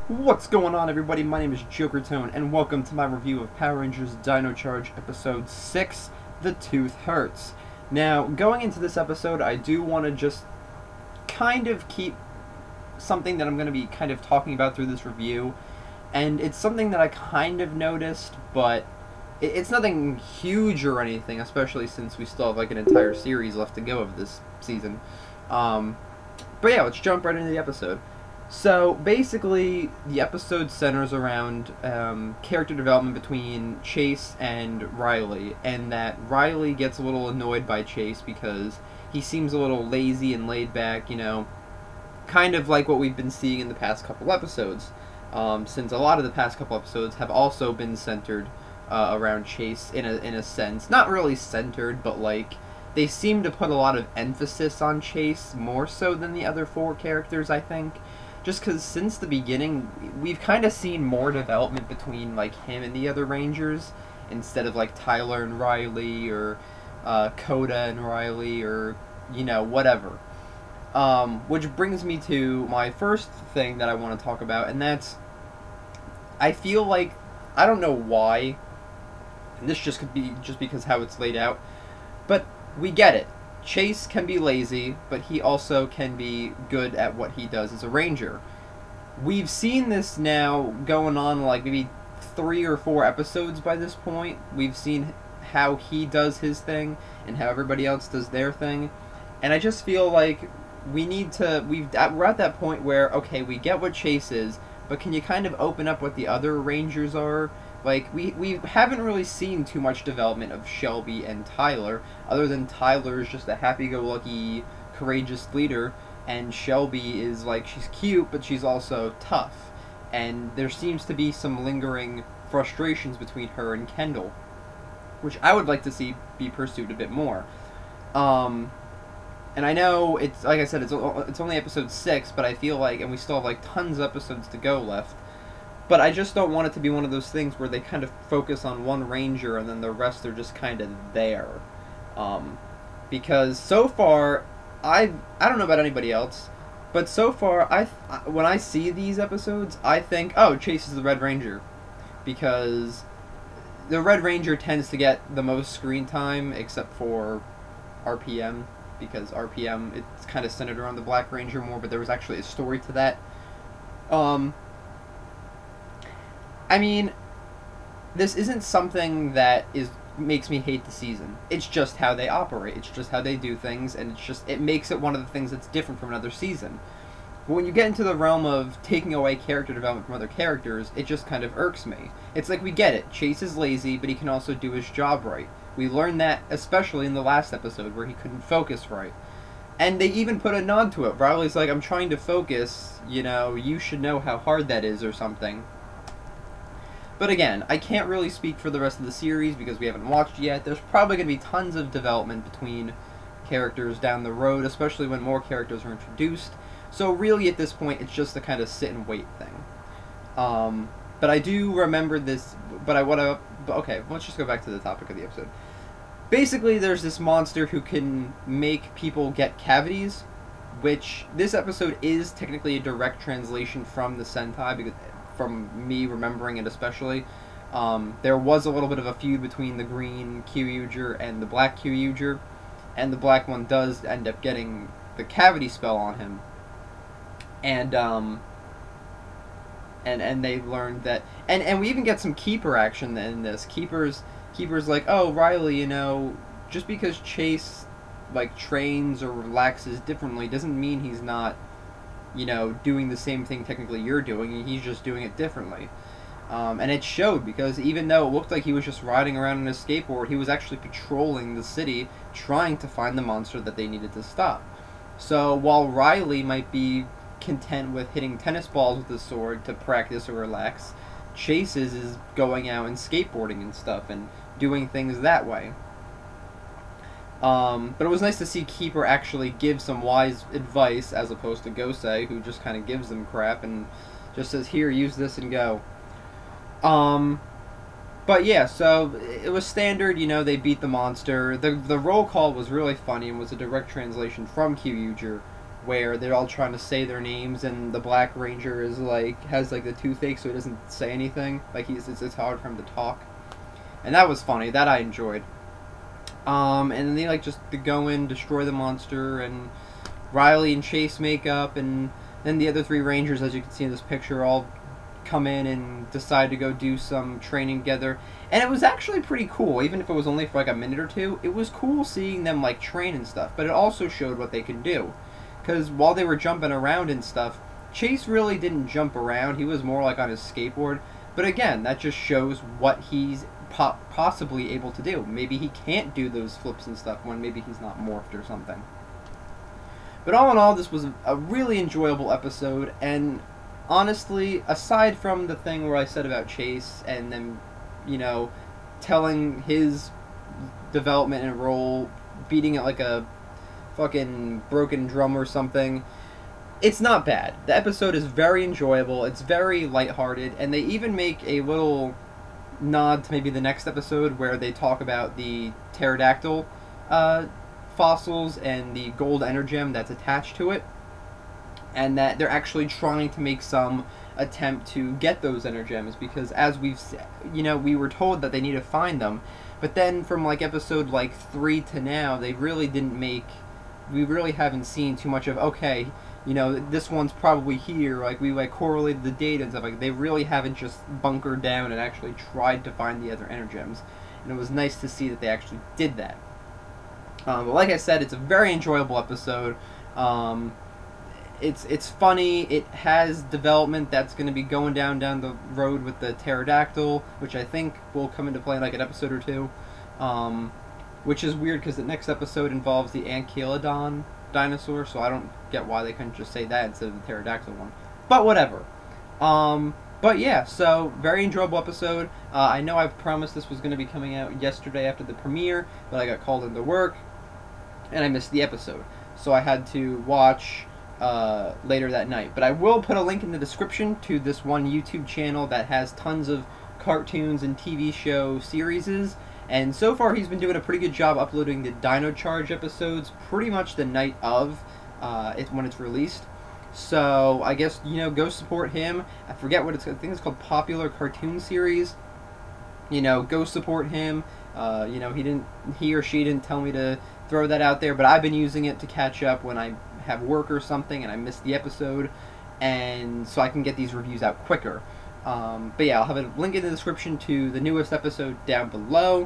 What's going on, everybody? My name is Jokertone, and welcome to my review of Power Rangers Dino Charge Episode 6, The Tooth Hurts. Now, going into this episode, I do want to just kind of keep something that I'm going to be kind of talking about through this review, and it's something that I kind of noticed, but it's nothing huge or anything, especially since we still have like an entire series left to go of this season. But yeah, let's jump right into the episode. So basically, the episode centers around character development between Chase and Riley, and that Riley gets a little annoyed by Chase because he seems a little lazy and laid back, kind of like what we've been seeing in the past couple episodes, since a lot of the past couple episodes have also been centered around Chase in a sense. Not really centered, but like they seem to put a lot of emphasis on Chase more so than the other four characters, I think. Just because since the beginning, we've kind of seen more development between like him and the other Rangers, instead of like Tyler and Riley, or Coda and Riley, or whatever. Which brings me to my first thing that I want to talk about, and that's, I feel like, I don't know why, and this just could be just because how it's laid out, but we get it. Chase can be lazy, but he also can be good at what he does as a ranger. We've seen this now going on like maybe 3 or 4 episodes by this point. We've seen how he does his thing and how everybody else does their thing. And I just feel like we're at that point where, okay, we get what Chase is, but can you kind of open up what the other rangers are? Like, we haven't really seen too much development of Shelby and Tyler, other than Tyler is just a happy-go-lucky, courageous leader, and Shelby is, like, she's cute, but she's also tough. And there seems to be some lingering frustrations between her and Kendall, which I would like to see be pursued a bit more. And I know, it's like I said, it's only episode 6, but I feel like, and we still have, like, tons of episodes to go left, but I just don't want it to be one of those things where they kind of focus on one ranger and then the rest are just kind of there. Because so far, I don't know about anybody else, but so far, when I see these episodes, I think, oh, Chase is the Red Ranger. Because the Red Ranger tends to get the most screen time, except for RPM, because RPM, it's kind of centered around the Black Ranger more, but there was actually a story to that. I mean, this isn't something that makes me hate the season. It's just how they operate. It's just how they do things, and it makes it one of the things that's different from another season. But when you get into the realm of taking away character development from other characters, it just kind of irks me. It's like, we get it. Chase is lazy, but he can also do his job right. We learned that especially in the last episode where he couldn't focus right. And they even put a nod to it. Riley's like, I'm trying to focus, you should know how hard that is or something. But again, I can't really speak for the rest of the series because we haven't watched yet. There's probably going to be tons of development between characters down the road, especially when more characters are introduced. So really at this point, it's just a kind of sit and wait thing. But I do remember this, okay, let's just go back to the topic of the episode. Basically, there's this monster who can make people get cavities, which this episode is technically a direct translation from the Sentai, because from me remembering it especially. There was a little bit of a feud between the green Kyuuger and the black Kyuuger, and the black one does end up getting the cavity spell on him. And they learned that, and we even get some Keeper action in this. Keeper's like, oh, Riley, just because Chase like trains or relaxes differently doesn't mean he's not doing the same thing technically you're doing, he's just doing it differently. And it showed, because even though it looked like he was just riding around on a skateboard, he was actually patrolling the city, trying to find the monster that they needed to stop. So while Riley might be content with hitting tennis balls with his sword to practice or relax, Chase is going out and skateboarding and stuff, and doing things that way. But it was nice to see Keeper actually give some wise advice, as opposed to Gosei, who just kind of gives them crap and just says, here, use this and go. But yeah, so it was standard, they beat the monster. The roll call was really funny and was a direct translation from Kyuuger, where they're all trying to say their names, and the Black Ranger is like has like the toothache, so he doesn't say anything. Like it's hard for him to talk, and that was funny. That I enjoyed. And then they like just to go in, destroy the monster, and Riley and Chase make up, and then the other three Rangers, as you can see in this picture, all come in and decide to go do some training together. And it was actually pretty cool, even if it was only for like a minute or two. It was cool seeing them like train and stuff, but it also showed what they can do. Because while they were jumping around and stuff, Chase really didn't jump around. He was more like on his skateboard. But again, that just shows what he's possibly able to do. Maybe he can't do those flips and stuff when maybe he's not morphed or something. But all in all, this was a really enjoyable episode, and honestly, aside from the thing where I said about Chase and them, you know, telling his development and role, beating it like a fucking broken drum or something, it's not bad. The episode is very enjoyable, it's very lighthearted, and they even make a little nod to maybe the next episode where they talk about the pterodactyl fossils and the gold energem that's attached to it, and that they're actually trying to make some attempt to get those energems, because as we've, you know, we were told that they need to find them, but then from like episode like 3 to now, they really didn't make, we really haven't seen too much of, okay, you know, this one's probably here, like we like correlated the data and stuff. Like they really haven't just bunkered down and actually tried to find the other energems, and it was nice to see that they actually did that. But like I said, it's a very enjoyable episode. It's funny. It has development that's going to be going down the road with the pterodactyl, which I think will come into play in like an episode or two. Which is weird because the next episode involves the Ankylodon dinosaur, so I don't get why they couldn't just say that instead of the pterodactyl one. But whatever. But yeah, so very enjoyable episode. I know I've promised this was going to be coming out yesterday after the premiere, but I got called into work and I missed the episode, so I had to watch later that night. But I will put a link in the description to this one YouTube channel that has tons of cartoons and TV show series, and so far he's been doing a pretty good job uploading the Dino Charge episodes pretty much the night of when it's released. So I guess, you know, go support him. I forget what it's, I think it's called Popular Cartoon Series. You know, go support him. You know, he or she didn't tell me to throw that out there, but I've been using it to catch up when I have work or something and I missed the episode, and so I can get these reviews out quicker. But yeah, I'll have a link in the description to the newest episode down below.